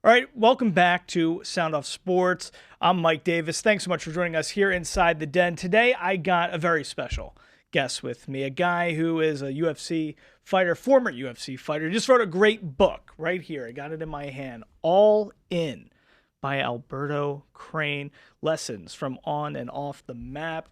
All right, welcome back to Sound Off Sports. I'm Mike Davis. Thanks so much for joining us here inside the den. Today, I got a very special guest with me, a guy who is a UFC fighter, former UFC fighter. Just wrote a great book right here. I got it in my hand. All In by Alberto Crane. Lessons from on and off the map.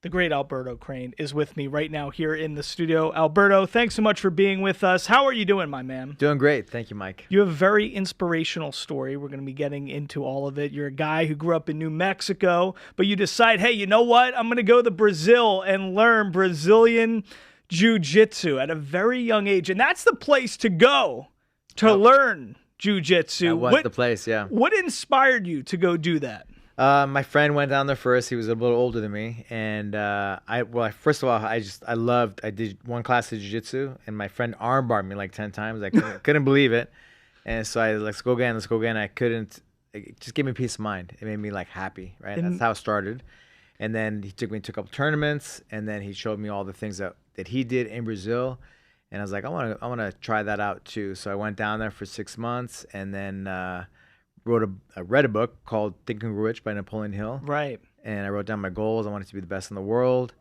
The great Alberto Crane is with me right now here in the studio. Alberto, thanks so much for being with us. How are you doing, my man? Doing great. Thank you, Mike. You have a very inspirational story. We're going to be getting into all of it. You're a guy who grew up in New Mexico, but you decide, hey, you know what? I'm going to go to Brazil and learn Brazilian jiu-jitsu at a very young age. And that's the place to go to learn jiu-jitsu. That was the place, yeah. What inspired you to go do that? My friend went down there first. He was a little older than me, and first of all, I did one class of jiu-jitsu, and my friend armbarred me like 10 times. I couldn't believe it, and so let's go again. I couldn't. It just gave me peace of mind. It made me like happy, right? And that's how it started. And then he took me to a couple tournaments, and then he showed me all the things that he did in Brazil, and I was like, I want to try that out too. So I went down there for 6 months, and then. Read a book called Think and Grow Rich by Napoleon Hill. Right. And I wrote down my goals. I wanted to be the best in the world,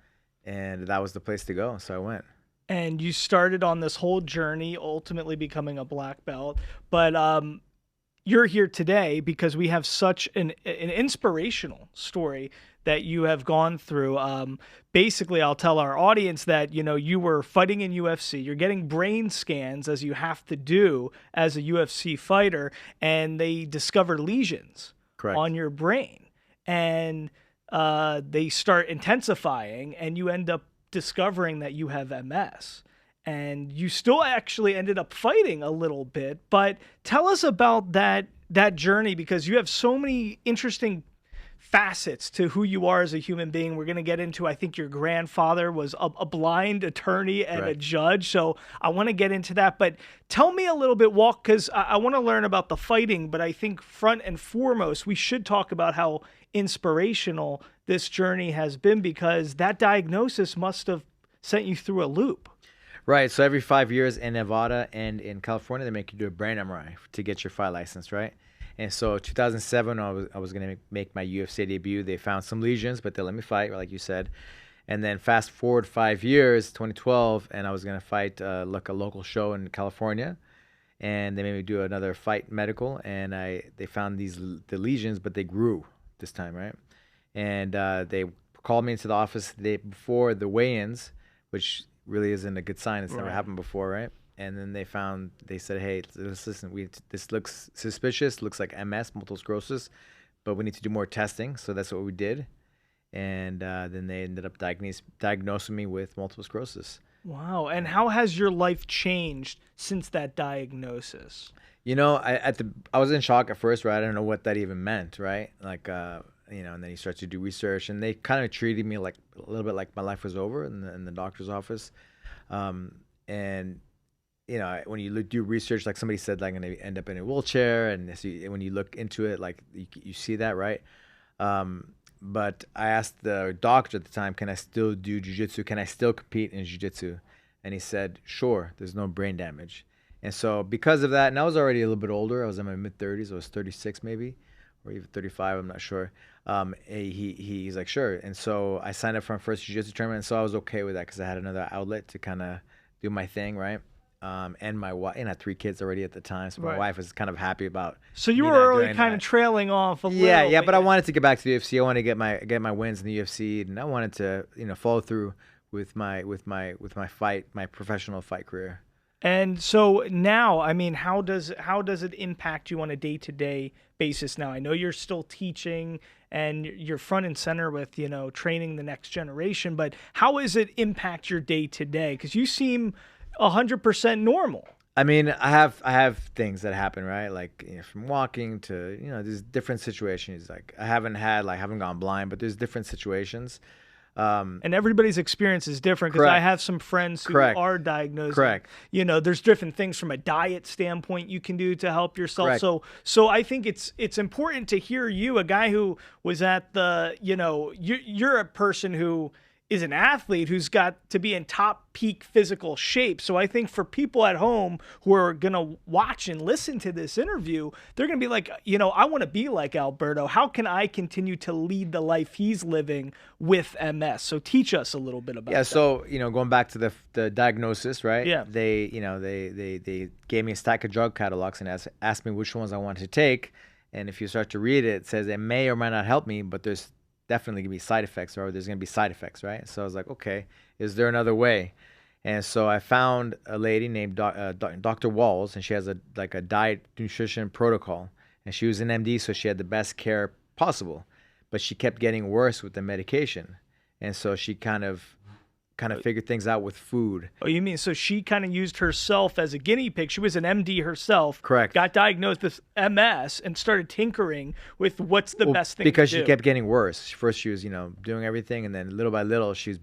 and that was the place to go. So I went. And you started on this whole journey, ultimately becoming a black belt. But you're here today because we have such an inspirational story that you have gone through. Basically, I'll tell our audience that, you were fighting in UFC. You're getting brain scans, as you have to do as a UFC fighter, and they discover lesions on your brain. And they start intensifying, and you end up discovering that you have MS. And you still actually ended up fighting a little bit. But tell us about that journey, because you have so many interesting facets to who you are as a human being. We're going to get into, I think your grandfather was a blind attorney and a judge. So I want to get into that. But tell me a little bit, because I want to learn about the fighting. But I think front and foremost, we should talk about how inspirational this journey has been, because that diagnosis must have sent you through a loop. Right. So every 5 years in Nevada and in California, they make you do a brain MRI to get your fight license, right? And so 2007, I was going to make my UFC debut. They found some lesions, but they let me fight, like you said. And then fast forward 5 years, 2012, and I was going to fight a local show in California. And they made me do another fight medical, and they found the lesions, but they grew this time, right? And they called me into the office the day before the weigh-ins, which really isn't a good sign. It's never happened before, right? And then they said, hey, listen, this looks suspicious, looks like MS, multiple sclerosis, but we need to do more testing. So that's what we did. And then they ended up diagnosing me with multiple sclerosis. Wow. And how has your life changed since that diagnosis? I was in shock at first, right? I don't know what that even meant, right? And then you start to do research, and they kind of treated me like a little bit like my life was over in the doctor's office. When you do research, like somebody said, like, I'm going to end up in a wheelchair, and when you look into it, like you see that, right? But I asked the doctor at the time, can I still do jiu-jitsu? Can I still compete in jiu-jitsu? And he said, sure, there's no brain damage. And so because of that, and I was already a little bit older, I was in my mid-30s, I was 36 maybe, or even 35, I'm not sure. He's like, sure. And so I signed up for my first jiu-jitsu tournament, and so I was okay with that because I had another outlet to kind of do my thing, right? And my wife, and I had 3 kids already at the time, so my wife was kind of happy about. So you were already kind of trailing off a little. Yeah, but I wanted to get back to the UFC. I wanted to get my wins in the UFC, and I wanted to follow through with my professional fight career. And so now, I mean, how does it impact you on a day-to-day basis now? I know you're still teaching and you're front and center with, training the next generation, but how does it impact your day-to-day? Because you seem 100% normal. I mean, I have things that happen, right? Like, from walking to, there's different situations. Like, I haven't gone blind, but there's different situations. And everybody's experience is different, because I have some friends who are diagnosed. Correct. There's different things from a diet standpoint you can do to help yourself. So I think it's important to hear you, a guy who was at the, you're a person who is an athlete who's got to be in top peak physical shape. So I think for people at home who are going to watch and listen to this interview, they're going to be like, I want to be like Alberto. How can I continue to lead the life he's living with MS? So teach us a little bit about that. So, going back to the diagnosis, right? Yeah. They gave me a stack of drug catalogs and asked me which ones I wanted to take. And if you start to read it, it says it may or might not help me, but there's definitely gonna be side effects, or there's gonna be side effects, right? So I was like, okay, is there another way? And so I found a lady named Dr. Walls, and she has a diet nutrition protocol, and she was an MD, so she had the best care possible, but she kept getting worse with the medication, and so she kind of figured things out with food. Oh, you mean so she kind of used herself as a guinea pig? She was an MD herself. Correct. Got diagnosed with MS and started tinkering with what's the best thing because to do. She kept getting worse. First she was, doing everything, and then little by little she's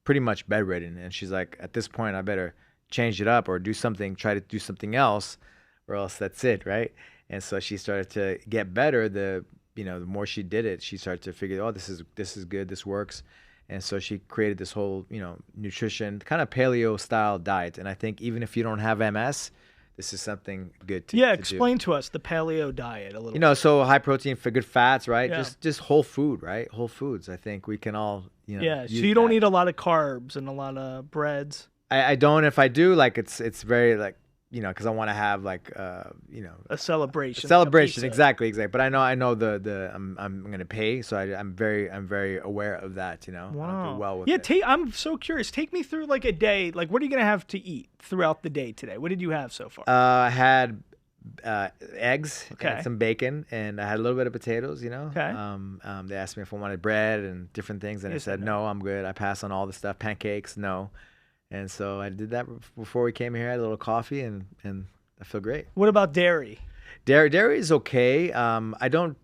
pretty much bedridden. And she's like, at this point, I better change it up or try to do something else, or else that's it, right? And so she started to get better. The more she did it, she started to figure, oh, this is good, this works. And so she created this whole, nutrition, kind of paleo style diet. And I think even if you don't have MS, this is something good to explain to us the paleo diet a little bit. So high protein for good fats, right? Yeah. Just whole food, right? Whole foods. I think we can all, so you don't eat a lot of carbs and a lot of breads. I don't. If I do, it's very because I want to have a celebration. Exactly. But I know I'm gonna pay, so I'm very aware of that. Wow. I'll do well with it. I'm so curious. Take me through like a day. Like, what are you gonna have to eat throughout the day today? What did you have so far? I had eggs Okay. and some bacon, and I had a little bit of potatoes. Okay. They asked me if I wanted bread and different things, and I said no, I'm good. I pass on all the stuff. Pancakes, no. And so I did that before we came here. I had a little coffee, and I feel great. What about dairy? Dairy is okay. I don't,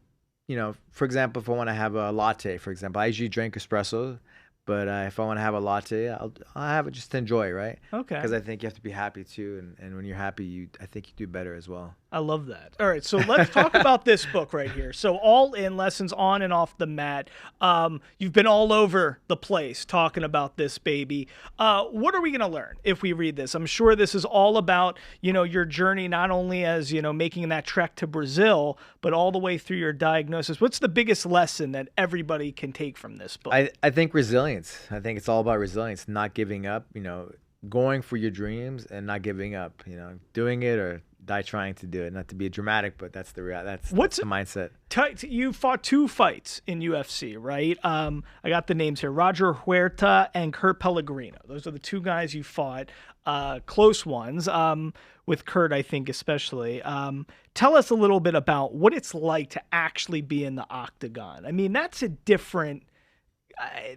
for example, if I want to have a latte, for example, I usually drink espresso. But if I want to have a latte, I'll have it just to enjoy, right? Okay. Because I think you have to be happy too, and when you're happy, I think you do better as well. I love that. All right, so let's talk about this book right here. So All In, Lessons on and Off the Mat. You've been all over the place talking about this baby. What are we going to learn if we read this? I'm sure this is all about, your journey, not only as, making that trek to Brazil, but all the way through your diagnosis. What's the biggest lesson that everybody can take from this book? I think resilience. I think it's all about resilience, not giving up, going for your dreams and not giving up, doing it or die trying to do it. Not to be dramatic, but that's the that's the mindset. You fought 2 fights in UFC, right? I got the names here: Roger Huerta and Kurt Pellegrino. Those are the 2 guys you fought, close ones. With Kurt, I think especially. Tell us a little bit about what it's like to actually be in the octagon. I mean, that's a different.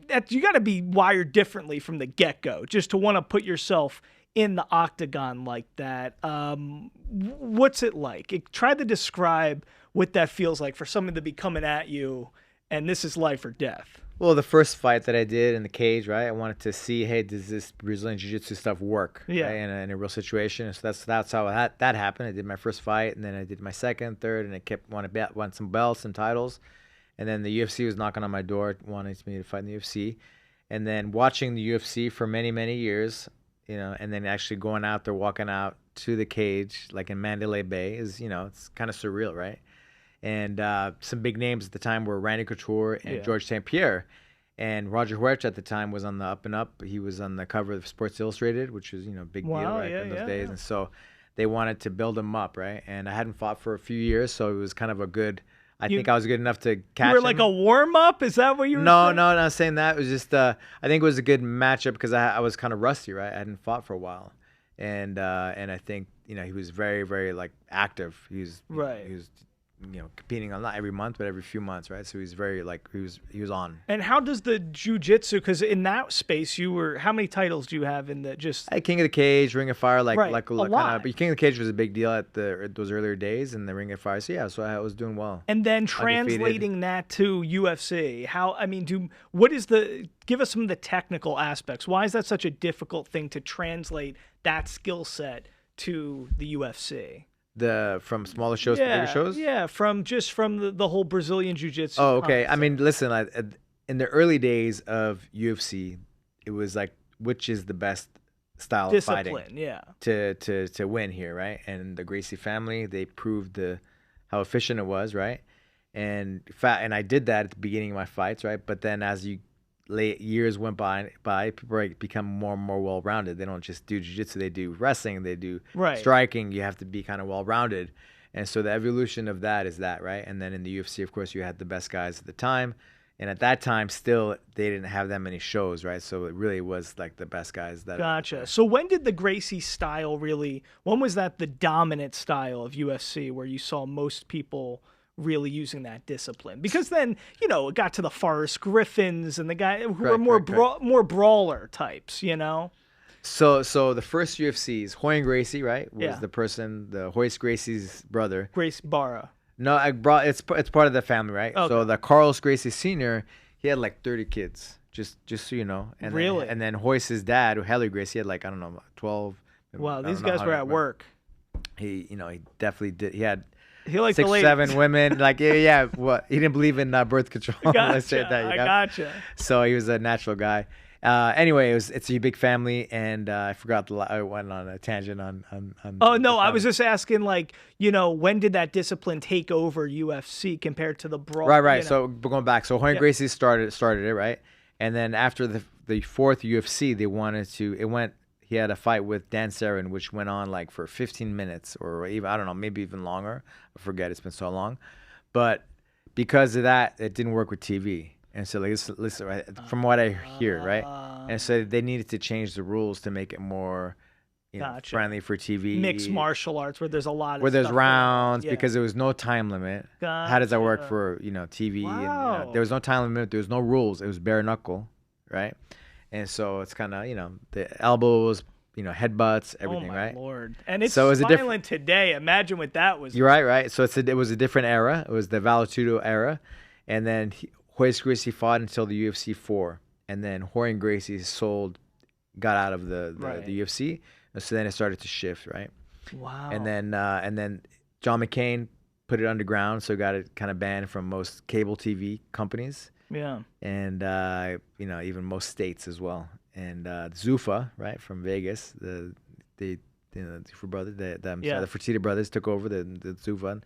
That you got to be wired differently from the get-go just to want to put yourself in the octagon like that. What's it like? Try to describe what that feels like for someone to be coming at you, and this is life or death. Well, the first fight that I did in the cage, right? I wanted to see, hey, does this Brazilian Jiu-Jitsu stuff work? Yeah. Right? In a real situation. So that's how that happened. I did my first fight, and then I did my second, third, and I kept wanting some belts and titles. And then the UFC was knocking on my door, wanting me to fight in the UFC. And then watching the UFC for many, many years, and then actually going out there, walking out to the cage, like in Mandalay Bay, is, it's kind of surreal, right? And some big names at the time were Randy Couture and George St. Pierre. And Roger Huerta at the time was on the up and up. He was on the cover of Sports Illustrated, which was, big deal right in those days. Yeah. And so they wanted to build him up, right? And I hadn't fought for a few years, so it was kind of a good... I think I was good enough to catch him. You were like a warm-up? Is that what you were saying? No, not saying that. It was just, I think it was a good matchup because I was kind of rusty, right? I hadn't fought for a while. And I think, he was very, very, active. He was competing not every month, but every few months, right? So he was very, he was on. And how does the jiu-jitsu, because in that space, how many titles do you have in the just... King of the Cage, Ring of Fire, a lot. But King of the Cage was a big deal at those earlier days, and the Ring of Fire. So I was doing well. And then translating that to UFC, give us some of the technical aspects. Why is that such a difficult thing to translate that skill set to the UFC? From smaller shows to bigger shows? Yeah, from the whole Brazilian Jiu-Jitsu. Oh, okay. Concept. I mean, listen, in the early days of UFC, it was like, which is the best style of fighting Discipline, yeah. to win here, right? And the Gracie family, they proved how efficient it was, right? And I did that at the beginning of my fights, right? But then as years went by, people become more and more well-rounded. They don't just do jiu-jitsu, they do wrestling, they do Right. striking. You have to be kind of well-rounded. And so the evolution of that is that, right? And then in the UFC, of course, you had the best guys at the time. And at that time, still, they didn't have that many shows, right? So it really was like the best guys that. Gotcha. So when did the Gracie style when was that the dominant style of UFC where you saw most people really using that discipline? Because then, it got to the Forrest Griffins and the guy who were more brawler types, So the first UFCs, Hoying Gracie, right, was Yeah. the Hoist Gracie's brother. Grace Barra. No, it's part of the family, right? Okay. So the Carlos Gracie Sr., he had like 30 kids, just so you know. And Really? Then Hoist's dad, Helly Gracie, had like, I don't know, 12. Wow, these guys were at work. He definitely did. He had He liked 6, the ladies. 7 women. Like, yeah. What? He didn't believe in birth control. Let's say that. I gotcha. So he was a natural guy. Anyway, it's a big family, and I forgot I went on a tangent on. Oh no, I was just asking, like, when did that discipline take over UFC compared to the brawl? Right. So going back, so Hoying Gracie started it, right, and then after the fourth UFC, they wanted to. He had a fight with Dan Sarin, which went on like for 15 minutes, or even, I don't know, maybe even longer. I forget, it's been so long, but because of that, it didn't work with TV. And so, like, listen, right, from what I hear, right? And so they needed to change the rules to make it more, Gotcha. friendly for TV. Mixed martial arts where there's a lot of where there's stuff rounds, yeah. because there was no time limit. How does that work for TV? Wow. And, there was no time limit. There was no rules. It was bare knuckle, right? And so it's kind of the elbows, headbutts, everything, oh my right? Lord. And it's so violent today. Imagine what that was. You're right. So it was a different era. It was the Vale-Tudo era, and then Hoist Gracie fought until the UFC 4, and then Hoying Gracie got out of the UFC, and so then it started to shift, right? Wow. And then John McCain put it underground, so got it kind of banned from most cable TV companies. Yeah. And even most states as well. And Zuffa, right, from Vegas, the Zuffa brothers, the Fertitta brothers took over the Zuffa, and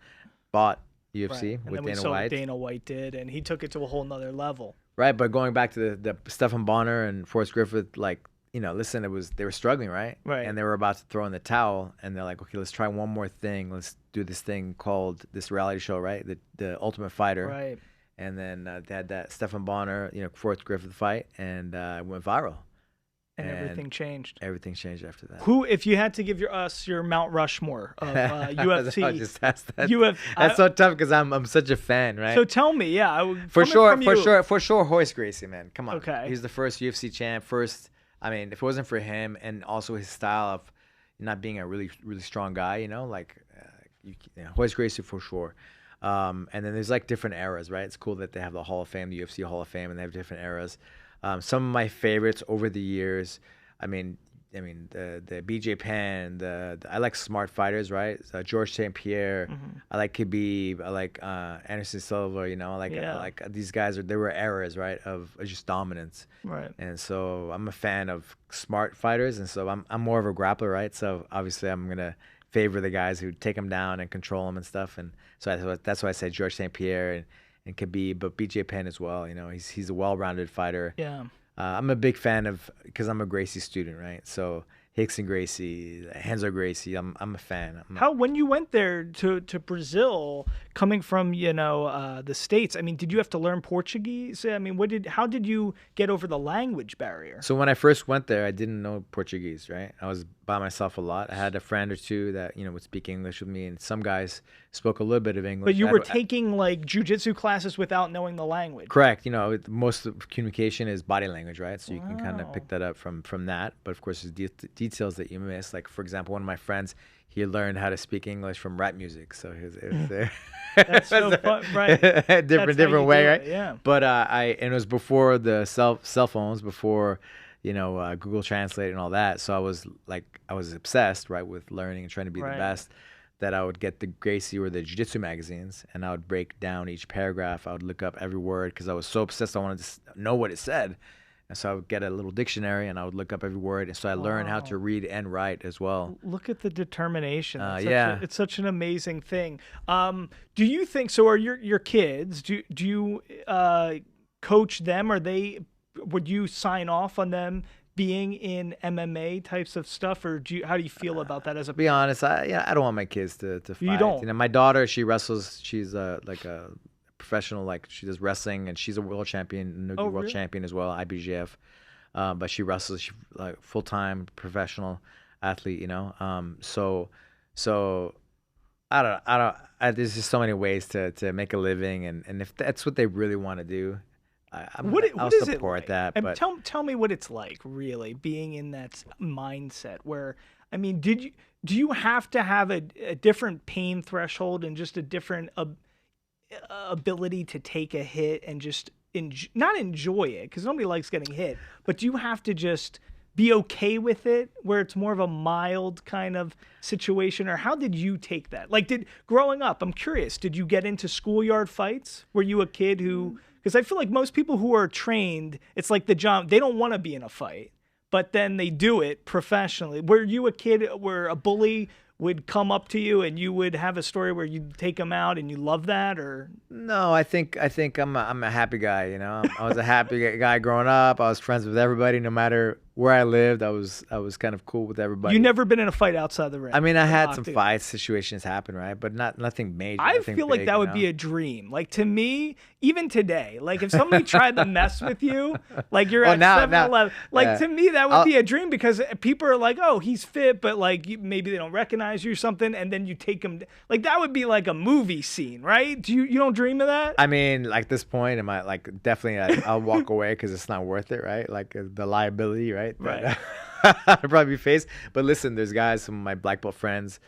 bought UFC and with then we Dana saw White. What Dana White did, and he took it to a whole nother level. Right, but going back to the Stephan Bonner and Forrest Griffith, like, listen, they were struggling, right? Right. And they were about to throw in the towel, and they're like, okay, let's try one more thing. Let's do this thing called this reality show, right? The Ultimate Fighter. Right. And then they had that Stephan Bonner, Forrest Griffith fight, and it went viral. And everything changed. Everything changed after that. Who, if you had to give us your Mount Rushmore of UFC, I just asked that. UFC, that's so tough because I'm such a fan, right? So tell me, for sure, Hoist Gracie, man. Come on, okay. He's the first UFC champ. I mean, if it wasn't for him and also his style of not being a really really strong guy, Hoist Gracie for sure. And then there's like different eras, right? It's cool that they have the Hall of Fame, the UFC Hall of Fame, and they have different eras. Some of my favorites over the years, I mean the BJ Penn, I like smart fighters, right? George St. Pierre, I like Khabib, I like Anderson Silva, I like these guys. There were eras, right, of just dominance, right? And so I'm a fan of smart fighters, and so I'm more of a grappler, right? So obviously I'm gonna favor the guys who take them down and control them and stuff, and so that's why I said George St. Pierre and Khabib, but BJ Penn as well. He's a well-rounded fighter. Yeah. I'm a big fan because I'm a Gracie student, right? So Rickson Gracie, Renzo Gracie, I'm a fan. When you went there to Brazil, coming from the States, I mean, did you have to learn Portuguese? I mean, how did you get over the language barrier? So when I first went there, I didn't know Portuguese, right? I was by myself a lot. I had a friend or two that would speak English with me, and some guys spoke a little bit of English. But you were taking like jiu-jitsu classes without knowing the language. Correct. Most of communication is body language, right? So you can kind of pick that up from that. But of course, there's details that you miss. Like, for example, one of my friends, he learned how to speak English from rap music. So it was that's so fun, right? different way, right? Yeah. But and it was before the cell phones, before Google Translate and all that. So I was obsessed, right, with learning and trying to be the best. That I would get the Gracie or the Jiu-Jitsu magazines, and I would break down each paragraph. I would look up every word because I was so obsessed. I wanted to know what it said. And so I would get a little dictionary and I would look up every word. And so I learned how to Wow. read and write as well. Look at the determination. Yeah. It's such an amazing thing. Do you think so? Are your kids? Do you coach them? Are they? Would you sign off on them being in MMA types of stuff, or how do you feel about that as a Be parent? honest, I don't want my kids to You fight. don't. My daughter, she wrestles. She's like a professional, like she does wrestling, and she's a world champion, Oh, Noogie world really? champion as well, IBJF. But she wrestles. She like full time professional athlete. So there's just so many ways to make a living, and if that's what they really want to do, I'll What is it support like? that. And But tell me what it's like really being in that mindset where I mean, do you have to have a different pain threshold and just a different ability to take a hit and just not enjoy it because nobody likes getting hit, but do you have to just be okay with it where it's more of a mild kind of situation? Or how did you take that? Like, did growing up, I'm curious, did you get into schoolyard fights? Were you a kid who, because I feel like most people who are trained, it's like the job, they don't want to be in a fight, but then they do it professionally. Were you a kid where a bully would come up to you and you would have a story where you'd take them out and you love that? Or no, I think I'm a happy guy. I was a happy guy growing up. I was friends with everybody, no matter where I lived. I was kind of cool with you everybody. never been in a fight outside the ring? I mean, I An had some octagon? fight situations happen, right? But nothing major, I nothing feel like big. that would be a dream. Like to me, even today, like if somebody tried to mess with you, like you're Oh, at now, 7-Eleven, like yeah. to me that would I'll, be a dream because people are like, oh, he's fit, but like maybe they don't recognize you or something, and then you take him. Like that would be like a movie scene, right? You don't dream of that? I mean, like this point, am I like definitely? I'll walk away because it's not worth it, right? Like the liability, right? Right. I'd probably be faced. But listen, there's guys, some of my black belt friends,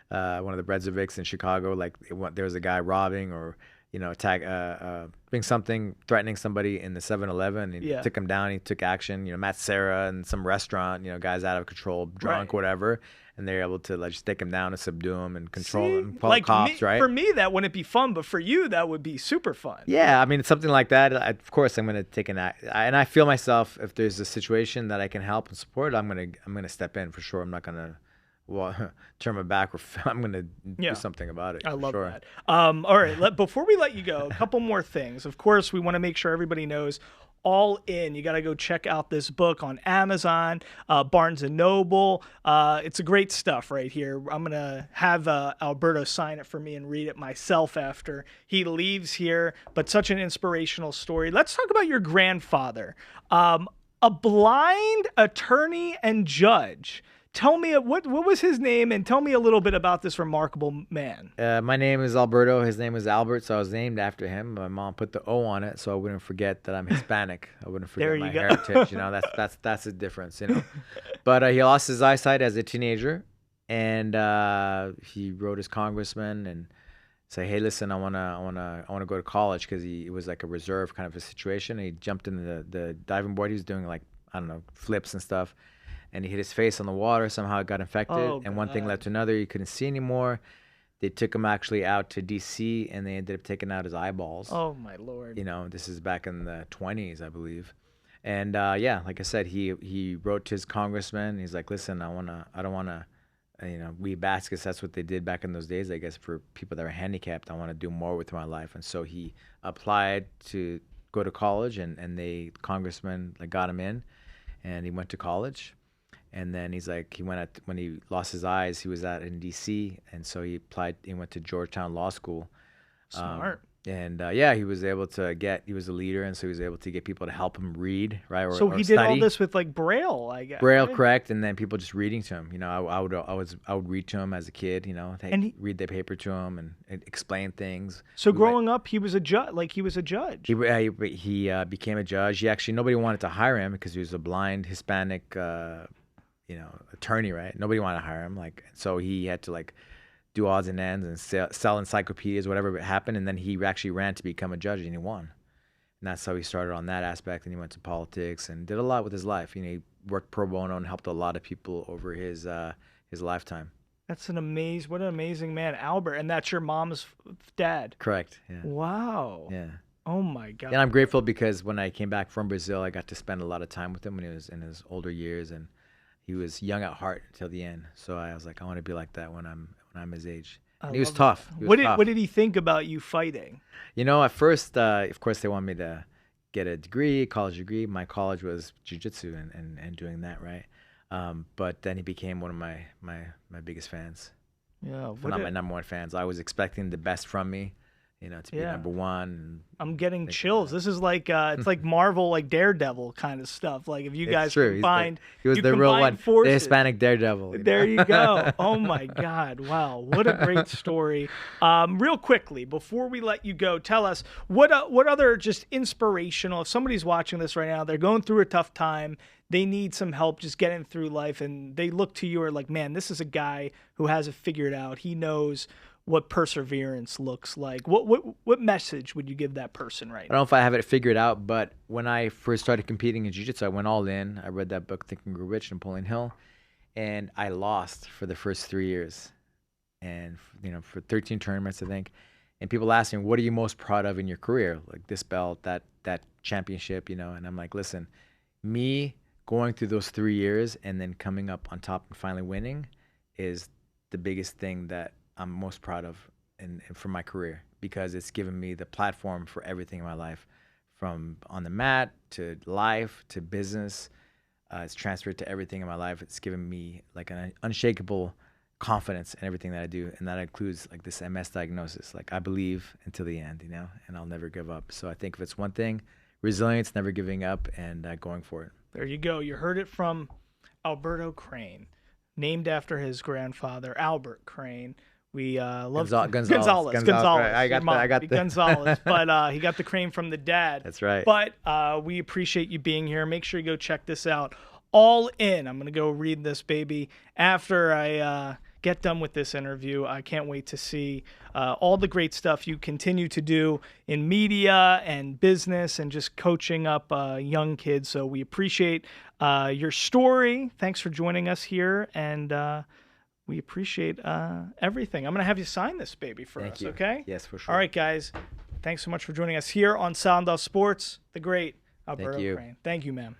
one of the Bredzovics in Chicago. Like there was a guy robbing or doing something, threatening somebody in the 7-Eleven. He Yeah. took him down. He took action. Matt Serra in some restaurant. Guys out of control, drunk, Right. whatever. And they're able to like just take him down and subdue him and control See, him, call like cops, me, right? for me that wouldn't be fun, but for you that would be super fun. Yeah, I mean, it's something like that. Of course, I'm gonna take an act, and I feel myself. If there's a situation that I can help and support, I'm gonna step in for sure. I'm not gonna, turn my back. I'm gonna Yeah. do something about it. I for love sure. that. All right, before we let you go, a couple more things. Of course, we want to make sure everybody knows All In. You got to go check out this book on Amazon, Barnes and Noble. It's a great stuff right here. I'm going to have Alberto sign it for me and read it myself after he leaves here. But such an inspirational story. Let's talk about your grandfather, a blind attorney and judge. Tell me what was his name, and tell me a little bit about this remarkable man. My name is Alberto. His name is Albert, so I was named after him. My mom put the O on it, so I wouldn't forget that I'm Hispanic. I wouldn't There forget you my go. heritage. That's the difference. But he lost his eyesight as a teenager, and he wrote his congressman and say, "Hey, listen, I wanna go to college," because it was like a reserve kind of a situation. And he jumped in the diving board. He was doing like, I don't know, flips and stuff. And he hit his face on the water. Somehow it got infected. Oh, And one thing God. led to another. He couldn't see anymore. They took him actually out to D.C. and they ended up taking out his eyeballs. Oh my Lord. This is back in the 20s, I believe. And yeah, like I said, he wrote to his congressman. He's like, listen, I don't wanna, weed baskets. That's what they did back in those days, I guess, for people that were handicapped. I want to do more with my life. And so he applied to go to college, and congressman like got him in, and he went to college. And then he's like, when he lost his eyes, he was out in D.C. And so he went to Georgetown Law School. Smart. And yeah, he was a leader. And so he was able to get people to help him read, right? So or he did all study. this with like Braille, I guess. Braille, right? correct. And then people just reading to him. I would read to him as a kid, And read the paper to him and explain things. So We went- growing up, he was a judge. Like he was a judge. he became a judge. Nobody wanted to hire him because he was a blind Hispanic, attorney, right? Nobody wanted to hire him. So he had to do odds and ends and sell encyclopedias, whatever happened. And then he actually ran to become a judge, and he won. And that's how he started on that aspect. And he went to politics and did a lot with his life. He worked pro bono and helped a lot of people over his lifetime. What an amazing man, Albert. And that's your mom's dad. Correct. Yeah. Wow. Yeah. Oh my God. And I'm grateful because when I came back from Brazil, I got to spend a lot of time with him when he was in his older years, and he was young at heart until the end. So I was like, I want to be like that when I'm his age. I And he was love tough. that. He was tough. What did he think about you fighting? You know, at first, of course, they wanted me to get a degree, college degree. My college was jiu-jitsu and doing that, right? But then he became one of my biggest fans. Yeah, If not my number one fans. I was expecting the best from me, you know, to be number one. I'm getting chills. This is like it's like Marvel, like Daredevil kind of stuff. Like if you guys combined, he was you the real one, forces. the Hispanic Daredevil. You know? There you go. Oh my God! Wow, what a great story. Real quickly before we let you go, tell us what other just inspirational. If somebody's watching this right now, they're going through a tough time. They need some help just getting through life, and they look to you or like, man, this is a guy who has it figured out. He knows what perseverance looks like. What message would you give that person right I don't know if I have it figured out, but when I first started competing in jiu-jitsu, I went all in. I read that book, Think and Grow Rich, Napoleon Hill, and I lost for the first 3 years, and you know, for 13 tournaments, I think. And people ask me, what are you most proud of in your career? Like this belt, that championship, you know? And I'm like, listen, me going through those 3 years and then coming up on top and finally winning is the biggest thing that I'm most proud of for my career, because it's given me the platform for everything in my life, from on the mat to life to business. It's transferred to everything in my life. It's given me like an unshakable confidence in everything that I do, and that includes like this MS diagnosis. Like I believe until the end, you know, and I'll never give up. So I think if it's one thing, resilience, never giving up, and going for it. There you go. You heard it from Alberto Crane, named after his grandfather, Albert Crane. We love Gonzalez. Right. I got the Gonzalez, but he got the Crane from the dad. That's right. But we appreciate you being here. Make sure you go check this out. All In. I'm gonna go read this baby after I get done with this interview. I can't wait to see all the great stuff you continue to do in media and business and just coaching up young kids. So we appreciate your story. Thanks for joining us here, and we appreciate everything. I'm going to have you sign this baby for us, okay? Yes, for sure. All right, guys. Thanks so much for joining us here on Sound Off Sports. The great Alberto Crane. Thank you, man.